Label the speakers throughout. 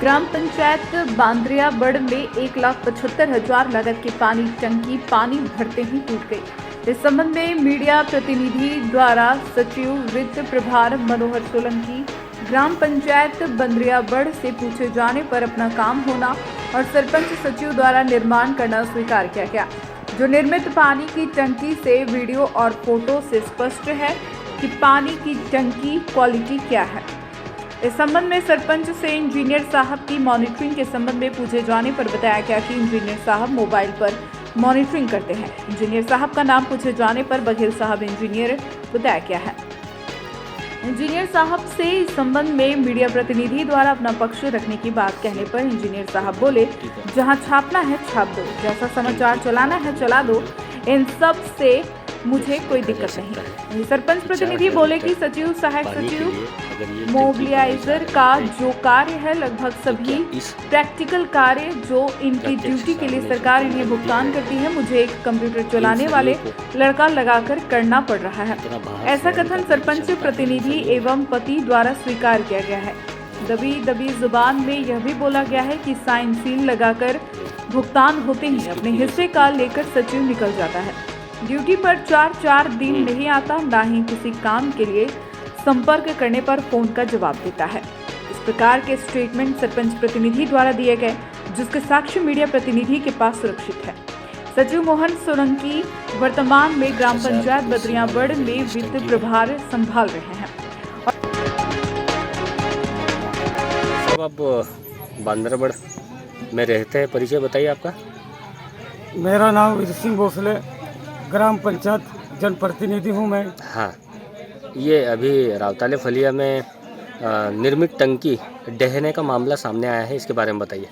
Speaker 1: ग्राम पंचायत बांद्रियाबड़ में 1,75,000 लागत की पानी टंकी पानी भरते ही टूट गई। इस संबंध में मीडिया प्रतिनिधि द्वारा सचिव वित्त प्रभार मनोहर सोलंकी ग्राम पंचायत बांद्रियाबड़ से पूछे जाने पर अपना काम होना और सरपंच सचिव द्वारा निर्माण करना स्वीकार किया गया। जो निर्मित पानी की टंकी से वीडियो और फोटो से स्पष्ट है कि पानी की टंकी क्वालिटी क्या है। इस संबंध में सरपंच से इंजीनियर साहब की मॉनिटरिंग के संबंध में पूछे जाने पर बताया गया कि इंजीनियर साहब मोबाइल पर मॉनिटरिंग करते हैं। इंजीनियर साहब का नाम पूछे जाने पर बघेल साहब इंजीनियर बताया गया है। इंजीनियर साहब से इस संबंध में मीडिया प्रतिनिधि द्वारा अपना पक्ष रखने की बात कहने पर इंजीनियर साहब बोले, जहां छापना है छाप दो, जैसा समाचार चलाना है चला दो, इन सब से मुझे कोई दिक्कत नहीं। सरपंच प्रतिनिधि बोले कि सचिव, सहायक सचिव, मोबिलाइजर का जो कार्य है लगभग सभी प्रैक्टिकल कार्य जो इनकी ड्यूटी के लिए सरकार इन्हें भुगतान करती है, मुझे एक कंप्यूटर चलाने वाले लड़का लगाकर करना पड़ रहा है। ऐसा कथन सरपंच प्रतिनिधि एवं पति द्वारा स्वीकार किया गया है। दबी जुबान में यह भी बोला गया है कि साइन सील लगाकर भुगतान होते ही अपने हिस्से का लेकर सचिव निकल जाता है। ड्यूटी पर 4 दिन नहीं आता, ना ही किसी काम के लिए संपर्क करने पर फोन का जवाब देता है। इस प्रकार के स्टेटमेंट सरपंच प्रतिनिधि द्वारा दिए गए, जिसके साक्ष्य मीडिया प्रतिनिधि के पास सुरक्षित है। सचिव मोहन सोलंकी वर्तमान में ग्राम पंचायत बांद्रियाबड़ में वित्त प्रभार संभाल रहे हैं।
Speaker 2: आप बांद्रियाबड़ में रहते हैं, परिचय बताइए आपका।
Speaker 3: मेरा नाम वीर सिंह भोसले, ग्राम पंचायत जनप्रतिनिधि हूँ मैं।
Speaker 2: हाँ, ये अभी रावताले फलिया में निर्मित टंकी ढहने का मामला सामने आया है, इसके बारे में बताइए।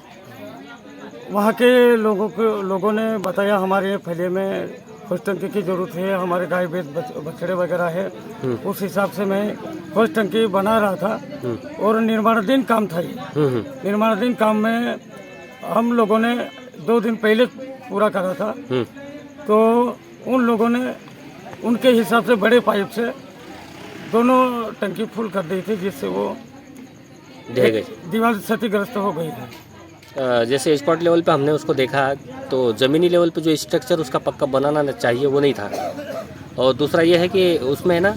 Speaker 3: वहाँ के लोगों ने बताया हमारे फलिया में फर्स्ट टंकी की ज़रूरत है, हमारे गाय भैंस बछड़े वगैरह है, उस हिसाब से मैं फर्स्ट टंकी बना रहा था और निर्माणाधीन काम था ये। निर्माणाधीन काम में हम लोगों ने 2 दिन पहले पूरा करा था, तो उन लोगों ने उनके हिसाब से बड़े पाइप से दोनों टंकी फुल कर दी थी, जिससे वो
Speaker 2: ढह गई,
Speaker 3: दीवार क्षतिग्रस्त हो गई है।
Speaker 2: जैसे स्पॉट लेवल पे हमने उसको देखा तो ज़मीनी लेवल पे जो स्ट्रक्चर उसका पक्का बनाना चाहिए वो नहीं था, और दूसरा ये है कि उसमें है ना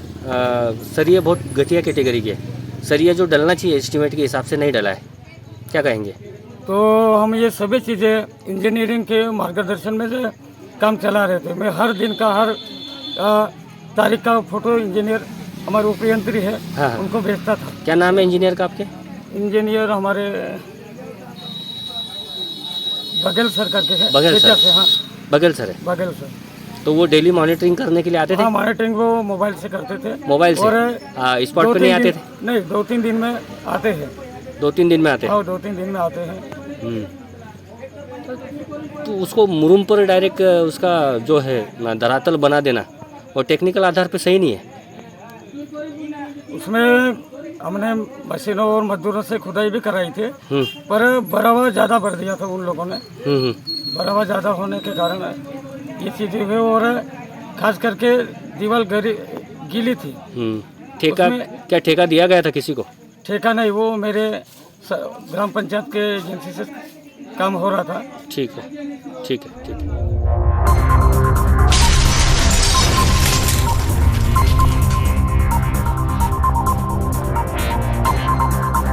Speaker 2: सरिया बहुत घटिया कैटेगरी के सरिया जो डलना चाहिए एस्टीमेट के हिसाब से नहीं डला है, क्या कहेंगे?
Speaker 3: तो हम ये सभी चीज़ें इंजीनियरिंग के मार्गदर्शन में से काम चला रहे थे। मैं हर दिन का हर तारीख का फोटो इंजीनियर हमारे उपयंत्री है,
Speaker 2: हाँ।
Speaker 3: उनको भेजता था।
Speaker 2: क्या नाम है इंजीनियर का आपके?
Speaker 3: इंजीनियर हमारे बघेल सर करके है।
Speaker 2: बघेल सर
Speaker 3: से, हाँ
Speaker 2: बघेल सर है।
Speaker 3: बघेल सर।
Speaker 2: तो वो डेली मॉनिटरिंग करने के लिए आते थे?
Speaker 3: हाँ, मॉनिटरिंग वो मोबाइल से करते थे।
Speaker 2: मोबाइल से?
Speaker 3: और
Speaker 2: स्पॉट पे नहीं आते थे?
Speaker 3: नहीं, 2-3 दिन में आते हैं।
Speaker 2: 2-3 दिन में आते हैं?
Speaker 3: हाँ, 2-3 दिन में आते हैं।
Speaker 2: तो उसको मुरुम पर डायरेक्ट उसका जो है धरातल बना देना और टेक्निकल आधार पे सही नहीं है।
Speaker 3: उसमें हमने मशीनों और मजदूरों से खुदाई भी कराई थी, पर बढ़ावा ज़्यादा भर दिया था उन लोगों ने। बढ़ावा ज़्यादा होने के कारण ये चीज़ें हुई, और खास करके दीवार गीली थी।
Speaker 2: ठेका क्या ठेका दिया गया था किसी को?
Speaker 3: ठेका नहीं, वो मेरे ग्राम पंचायत के एजेंसी से काम हो रहा था।
Speaker 2: ठीक है, ठीक है, ठीक है।